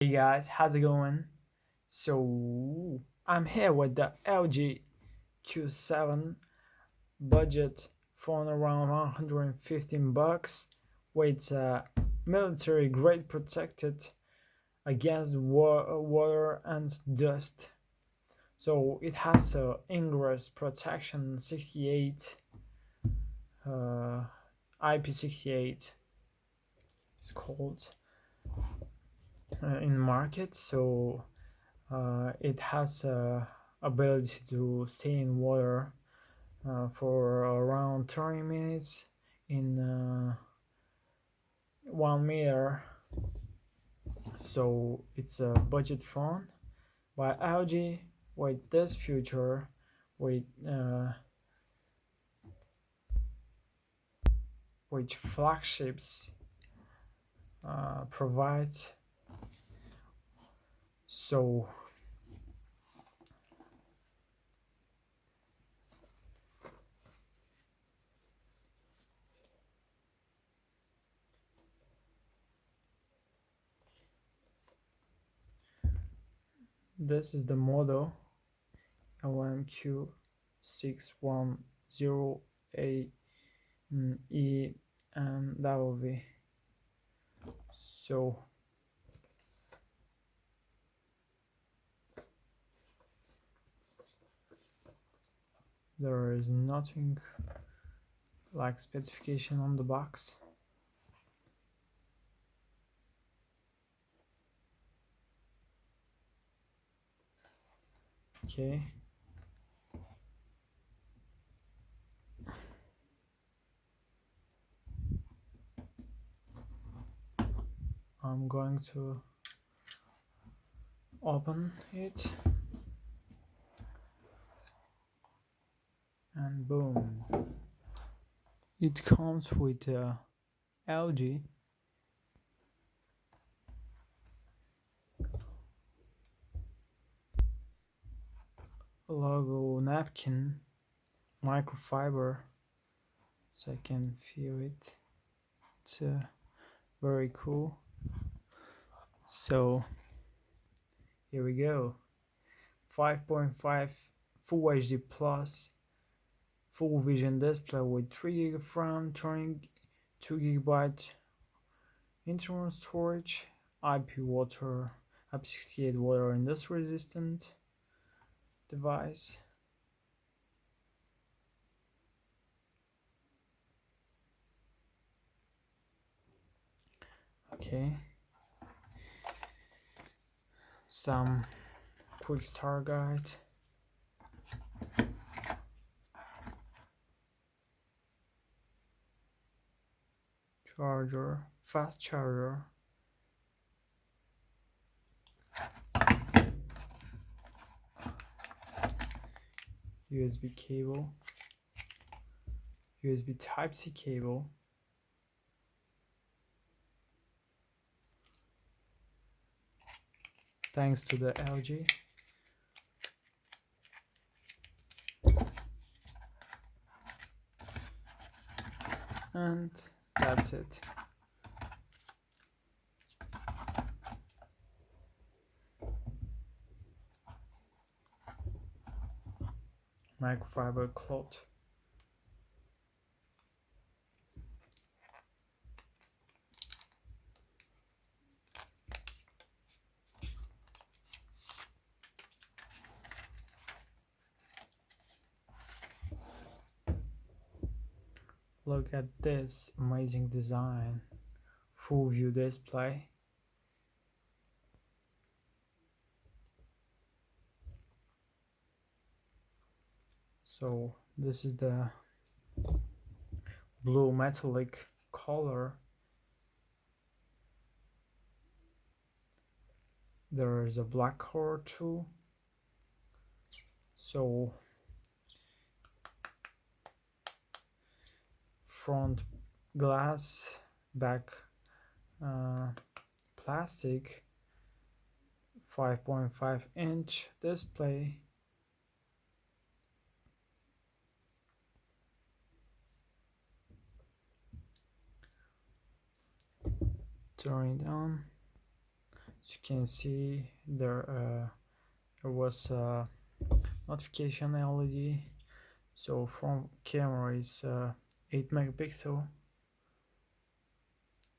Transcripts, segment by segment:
Hey guys, how's it going? I'm here with the LG Q7 budget phone around 115 bucks with military grade protected against water and dust. So it has a ingress protection 68 uh, IP68 it's called in market. It has ability to stay in water for around 30 minutes in 1 meter. So it's a budget phone by LG with this feature with which flagships provides. So this is the model LMQ610A and W. So there is nothing like specification on the box. Okay. I'm going to open it and boom. It comes with a LG logo napkin, microfiber, so I can feel it. It's very cool. So here we go. 5.5 Full HD Plus full vision display with 3 GB of RAM, 2 GB internal storage, IP68 water and dust resistant device. Okay. Some quick start guide. Charger, fast charger. USB cable. USB Type-C cable. Thanks to the LG. And that's it. Microfiber cloth. Look at this amazing design. Full view display. So this is the blue metallic color. There is a black color too. So front glass, back plastic, 5.5-inch display. Turn it on. As you can see, there was a notification LED. So front camera is 8 megapixel.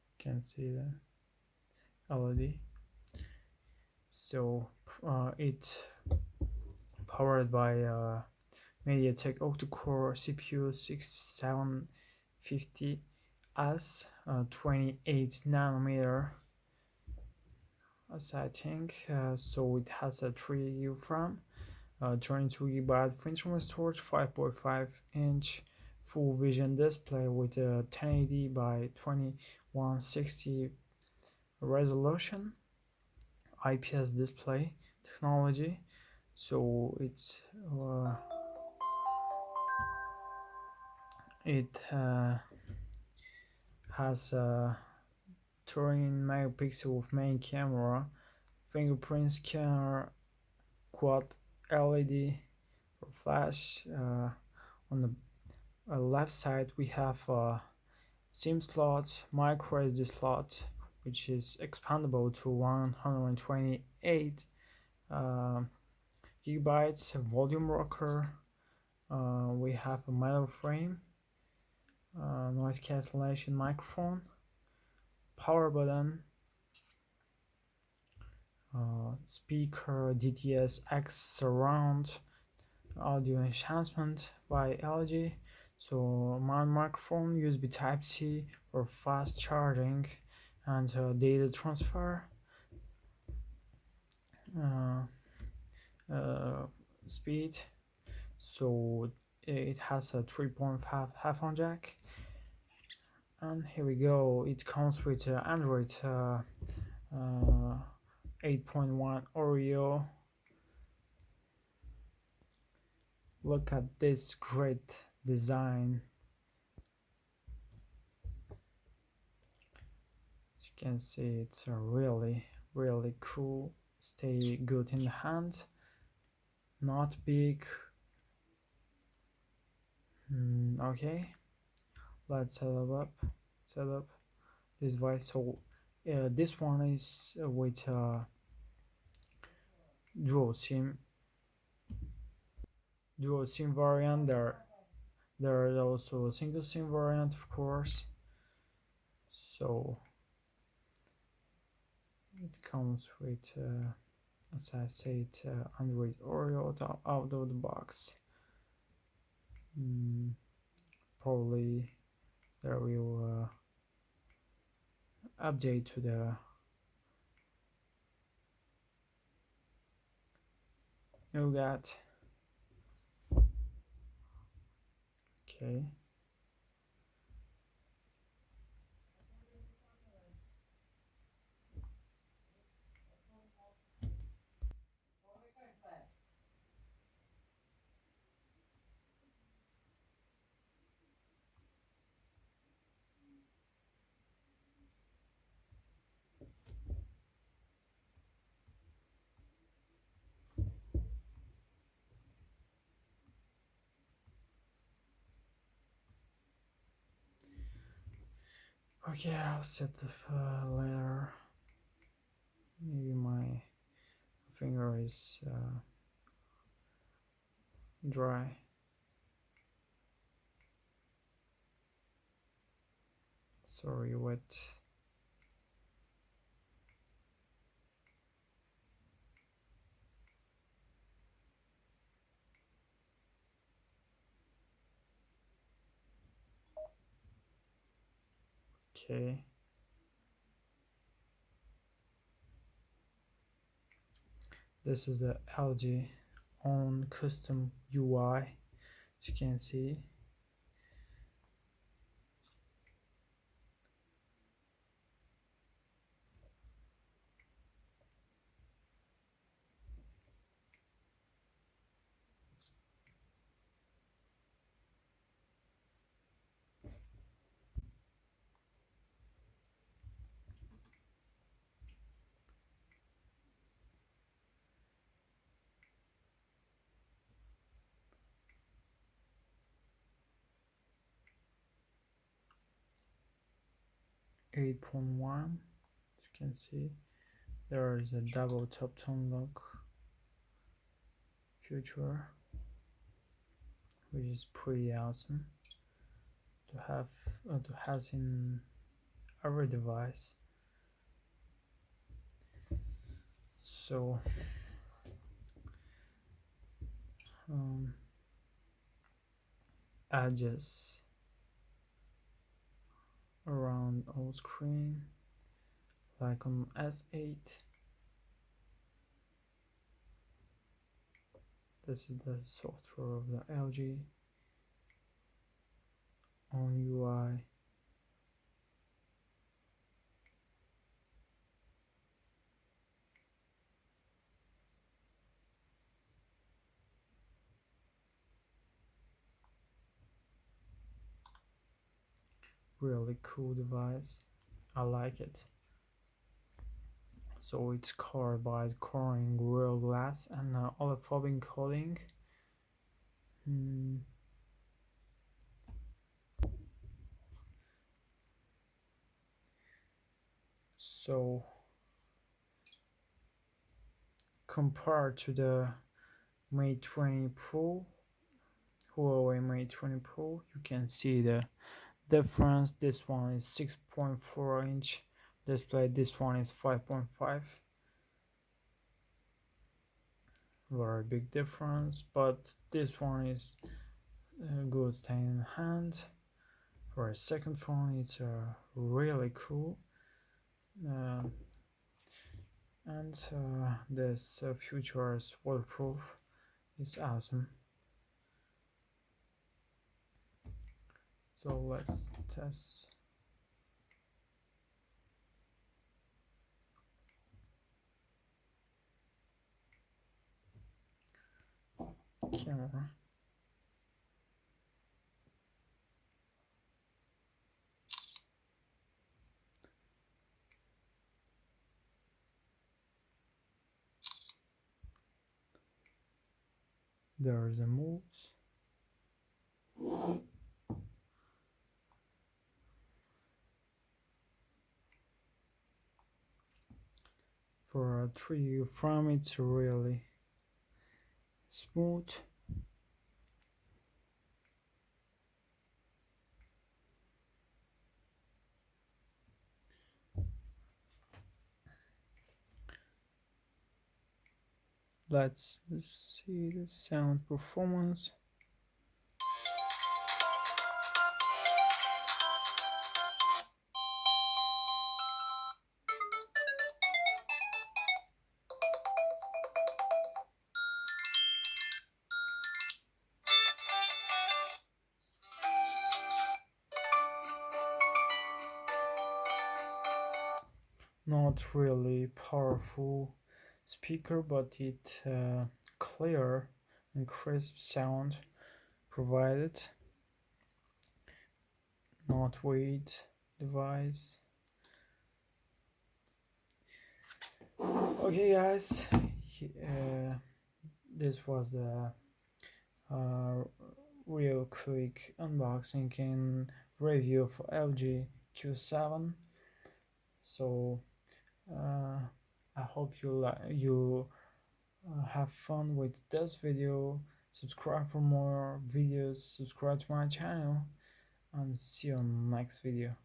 You can see the LED. So it powered by MediaTek octa-core CPU 6750S, 28 nanometer, as I think. So it has a 3 GB RAM, 22 GB of internal storage, 5.5-inch full vision display with a 1080 by 2160 resolution, IPS display technology. So it has a 13 megapixel of main camera, fingerprint scanner, quad LED for flash. On the left side we have a SIM slot, micro SD slot, which is expandable to 128 gigabytes, volume rocker. We have a metal frame, noise cancellation microphone, power button, speaker, DTS-X surround audio enhancement by LG. So microphone, USB Type-C for fast charging and data transfer. Speed. So it has a 3.5 headphone jack. And here we go. It comes with Android 8.1 Oreo. Look at this great design. As you can see, it's a really cool. Stay good in the hand. Not big. Okay, let's set up this device. So this one is with dual SIM variant. There is also a single SIM variant, of course. So it comes with as I said, Android Oreo out of the box. Probably there will update to the Nougat. Okay. Okay, I'll set the layer. Maybe my finger is dry. Sorry, wet. Okay. This is the LG own custom UI, as you can see. .1, as you can see. There is a double top tone lock feature, which is pretty awesome to have in every device. So edges around all screen, like on S8. This is the software of the LG on UI. Really cool device. I like it. So it's covered by Corning Gorilla Glass and oleophobic coating. So compared to the Mate 20 Pro, Huawei Mate 20 Pro, you can see the difference. This one is 6.4 inch display, this one is 5.5. Very big difference, but this one is good staying in hand. For a second phone, it's really cool. And this features waterproof. It's awesome. So let's test. Camera. There are the modes. For a 3D frame, it's really smooth. Let's see the sound performance. Not really powerful speaker, but it clear and crisp sound provided. Not weight device. Okay, guys, this was the real quick unboxing and review for LG Q7. So I hope you have fun with this video. Subscribe for more videos, subscribe to my channel, and see you on the next video.